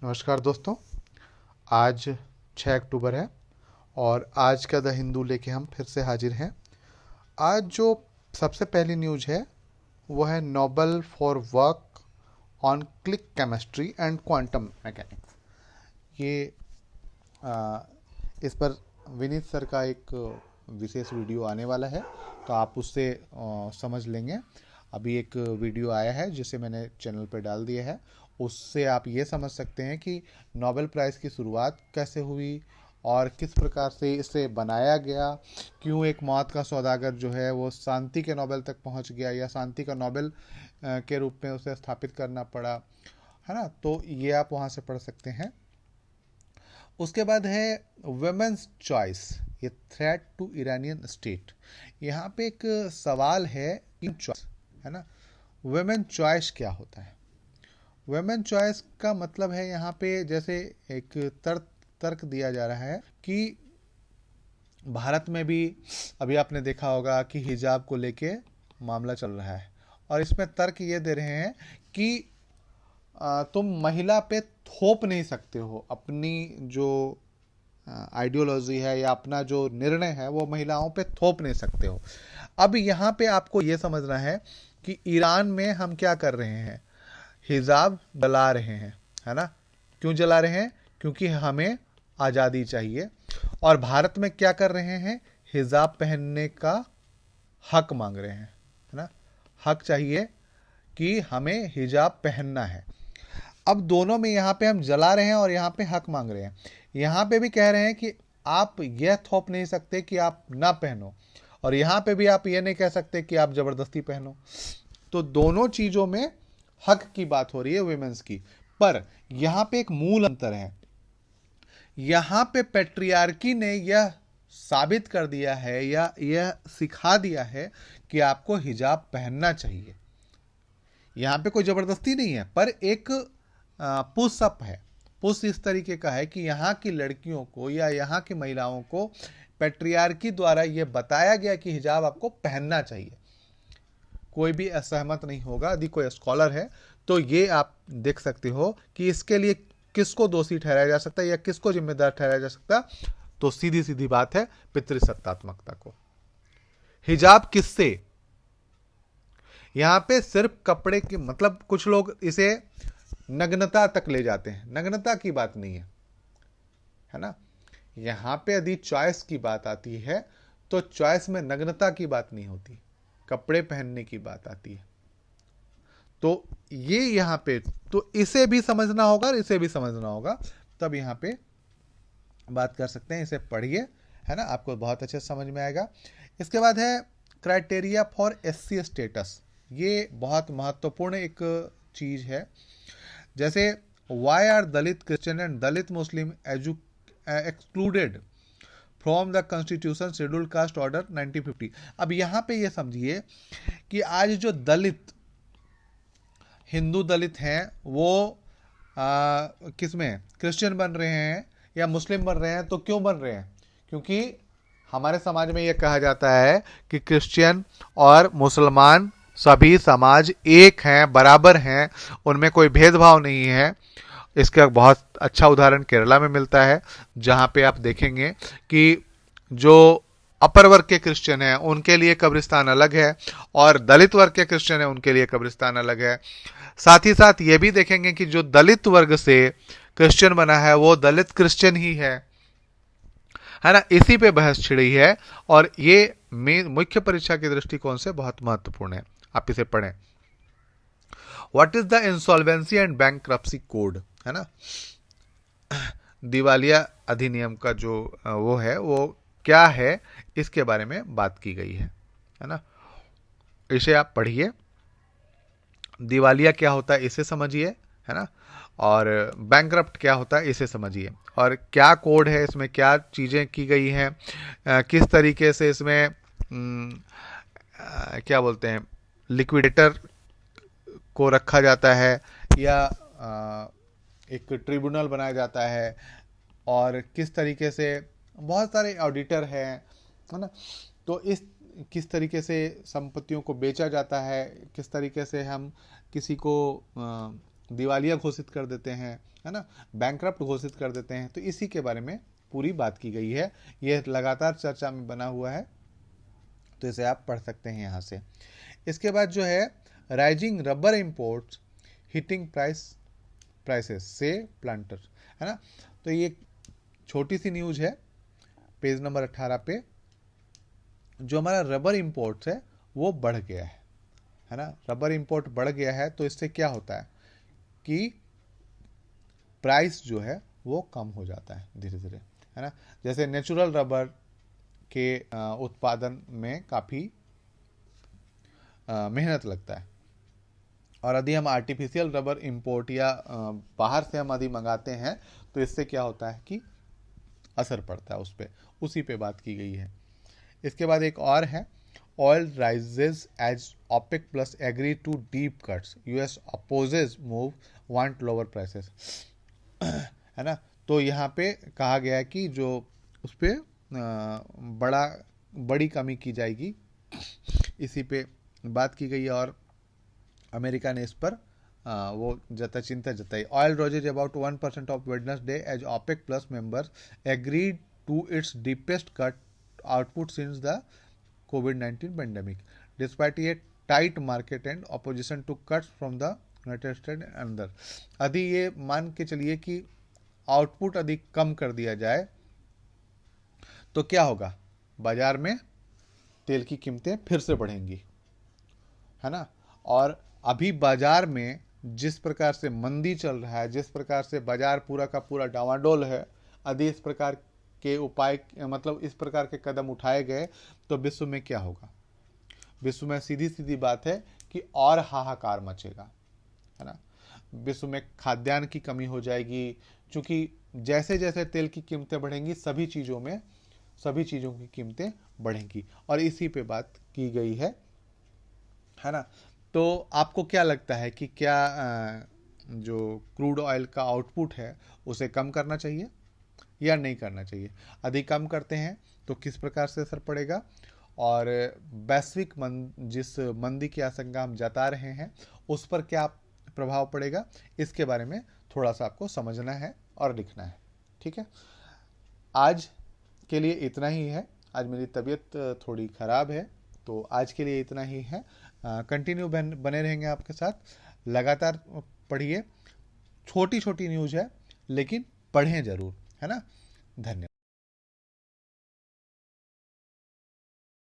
नमस्कार दोस्तों। आज 6 अक्टूबर है और आज का द हिंदू लेके हम फिर से हाजिर हैं। आज जो सबसे पहली न्यूज़ है वो है Nobel for work on click chemistry and quantum mechanics. ये आ, इस पर विनीत सर का एक विशेष वीडियो आने वाला है, तो आप उससे समझ लेंगे। अभी एक वीडियो आया है जिसे मैंने चैनल पर डाल दिया है, उससे आप ये समझ सकते हैं कि नोबेल प्राइज़ की शुरुआत कैसे हुई और किस प्रकार से इसे बनाया गया, क्यों एक मौत का सौदागर जो है वो शांति के नोबेल तक पहुंच गया या शांति का नोबेल के रूप में उसे स्थापित करना पड़ा, है ना। तो ये आप वहाँ से पढ़ सकते हैं। उसके बाद है वुमेन्स चॉइस, ये थ्रेट टू ईरानियन स्टेट। यहाँ पे एक सवाल है कि चॉइस, है ना, वुमेन चॉइस क्या होता है। वुमेन चॉइस का मतलब है यहाँ पे जैसे एक तर्क दिया जा रहा है कि भारत में भी अभी आपने देखा होगा कि हिजाब को लेके मामला चल रहा है, और इसमें तर्क ये दे रहे हैं कि तुम महिला पे थोप नहीं सकते हो अपनी जो आइडियोलॉजी है या अपना जो निर्णय है वो महिलाओं पे थोप नहीं सकते हो। अब यहाँ पे आपको ये समझना है कि ईरान में हम क्या कर रहे हैं, हिजाब जला रहे हैं, है ना। क्यों जला रहे हैं? क्योंकि हमें आज़ादी चाहिए। और भारत में क्या कर रहे हैं, हिजाब पहनने का हक मांग रहे हैं, है ना। हक चाहिए कि हमें हिजाब पहनना है। अब दोनों में यहाँ पे हम जला रहे हैं और यहाँ पे हक मांग रहे हैं। यहाँ पे भी कह रहे हैं कि आप यह थोप नहीं सकते कि आप ना पहनो, और यहाँ पे भी आप ये नहीं कह सकते कि आप जबरदस्ती पहनो। तो दोनों चीजों में हक की बात हो रही है वुमेन्स की। पर यहाँ पे एक मूल अंतर है। यहाँ पे पेट्रियार्की ने यह साबित कर दिया है या यह सिखा दिया है कि आपको हिजाब पहनना चाहिए। यहाँ पे कोई जबरदस्ती नहीं है, पर एक पुश अप है। पुश इस तरीके का है कि यहाँ की लड़कियों को या यहाँ की महिलाओं को पेट्रियार्की द्वारा यह बताया गया कि हिजाब आपको पहनना चाहिए। कोई भी असहमत नहीं होगा। यदि कोई स्कॉलर है तो ये आप देख सकते हो कि इसके लिए किसको दोषी ठहराया जा सकता है या किसको जिम्मेदार ठहराया जा सकता। तो सीधी सीधी बात है, पितृसत्तात्मकता को। हिजाब किससे? यहां पे सिर्फ कपड़े की मतलब कुछ लोग इसे नग्नता तक ले जाते हैं, नग्नता की बात नहीं है ना। यहां पे यदि चॉइस की बात आती है तो चॉइस में नग्नता की बात नहीं होती, कपड़े पहनने की बात आती है। तो ये यहां पे तो इसे भी समझना होगा और इसे भी समझना होगा, तब यहां पे बात कर सकते हैं। इसे पढ़िए, है ना, आपको बहुत अच्छे से समझ में आएगा। इसके बाद है क्राइटेरिया फॉर एससी स्टेटस। ये बहुत महत्वपूर्ण एक चीज है। जैसे why are Dalit Christian and Dalit Muslim excluded from the constitution scheduled caste order 1950। अब यहां पे ये समझिए कि आज जो दलित हिंदू दलित हैं वो किस में क्रिश्चियन बन रहे हैं या मुस्लिम बन रहे हैं। तो क्यों बन रहे हैं? क्योंकि हमारे समाज में यह कहा जाता है कि क्रिश्चियन और मुसलमान सभी समाज एक हैं, बराबर हैं, उनमें कोई भेदभाव नहीं है। इसका बहुत अच्छा उदाहरण केरला में मिलता है, जहां पे आप देखेंगे कि जो अपर वर्ग के क्रिश्चियन हैं उनके लिए कब्रिस्तान अलग है और दलित वर्ग के क्रिश्चियन हैं उनके लिए कब्रिस्तान अलग है। साथ ही साथ ये भी देखेंगे कि जो दलित वर्ग से क्रिश्चियन बना है वो दलित क्रिश्चियन ही है ना। इसी पे बहस छिड़ी है और ये मुख्य परीक्षा के दृष्टिकोण से बहुत महत्वपूर्ण है। आप इसे पढ़ें। What is the insolvency and bankruptcy code, है ना। दिवालिया अधिनियम का जो वो है वो क्या है, इसके बारे में बात की गई है ना। इसे आप पढ़िए। दिवालिया क्या होता है इसे समझिए, है ना, और बैंकरप्ट क्या होता है इसे समझिए, और क्या कोड है, इसमें क्या चीज़ें की गई हैं, किस तरीके से इसमें क्या बोलते हैं लिक्विडेटर को रखा जाता है या एक ट्रिब्यूनल बनाया जाता है, और किस तरीके से बहुत सारे ऑडिटर हैं, है ना। तो इस किस तरीके से संपत्तियों को बेचा जाता है, किस तरीके से हम किसी को दिवालिया घोषित कर देते हैं, है ना, बैंकरप्ट घोषित कर देते हैं। तो इसी के बारे में पूरी बात की गई है, यह लगातार चर्चा में बना हुआ है, तो इसे आप पढ़ सकते हैं यहाँ से। इसके बाद जो है rising rubber imports hitting prices से प्लांटर, है ना। तो ये छोटी सी न्यूज है पेज नंबर 18 पे। जो हमारा रबर इंपोर्ट्स है वो बढ़ गया है ना, रबर इंपोर्ट बढ़ गया है, तो इससे क्या होता है कि प्राइस जो है वो कम हो जाता है धीरे धीरे, है ना। जैसे नेचुरल रबर के उत्पादन में काफ़ी मेहनत लगता है, और यदि हम आर्टिफिशियल रबर इंपोर्ट या बाहर से हम यदि मंगाते हैं तो इससे क्या होता है कि असर पड़ता है उस पर, उसी पे बात की गई है। इसके बाद एक और है oil rises as OPEC plus agree to deep cuts, US opposes move want lower prices, है ना। तो यहाँ पे कहा गया है कि जो उस पर बड़ी कमी की जाएगी, इसी पे बात की गई है, और अमेरिका ने इस पर वो चिंता जताई। Oil roses about 1% of Wednesday as OPEC plus members agreed to its deepest cut output since the COVID-19 pandemic despite a tight market and opposition to cuts from the United State and अंदर। यदि ये मान के चलिए कि output अधिक कम कर दिया जाए तो क्या होगा, बाजार में तेल की कीमतें फिर से बढ़ेंगी, है ना। और अभी बाजार में जिस प्रकार से मंदी चल रहा है, जिस प्रकार से बाजार पूरा का पूरा डावाडोल है, यदि इस प्रकार के उपाय मतलब इस प्रकार के कदम उठाए गए तो विश्व में क्या होगा, विश्व में सीधी सीधी बात है कि और हाहाकार मचेगा, है ना। विश्व में खाद्यान्न की कमी हो जाएगी, क्योंकि जैसे जैसे तेल की कीमतें बढ़ेंगी सभी चीज़ों की कीमतें बढ़ेंगी, और इसी पे बात की गई है ना। तो आपको क्या लगता है कि क्या जो क्रूड ऑयल का आउटपुट है उसे कम करना चाहिए या नहीं करना चाहिए? यदि कम करते हैं तो किस प्रकार से असर पड़ेगा, और वैश्विक जिस मंदी की आशंका हम जता रहे हैं उस पर क्या प्रभाव पड़ेगा, इसके बारे में थोड़ा सा आपको समझना है और लिखना है, ठीक है। आज के लिए इतना ही है, आज मेरी तबीयत थोड़ी ख़राब है, तो आज के लिए इतना ही है। कंटिन्यू बने रहेंगे आपके साथ, लगातार पढ़िए, छोटी छोटी न्यूज़ है लेकिन पढ़ें ज़रूर, है ना। धन्यवाद।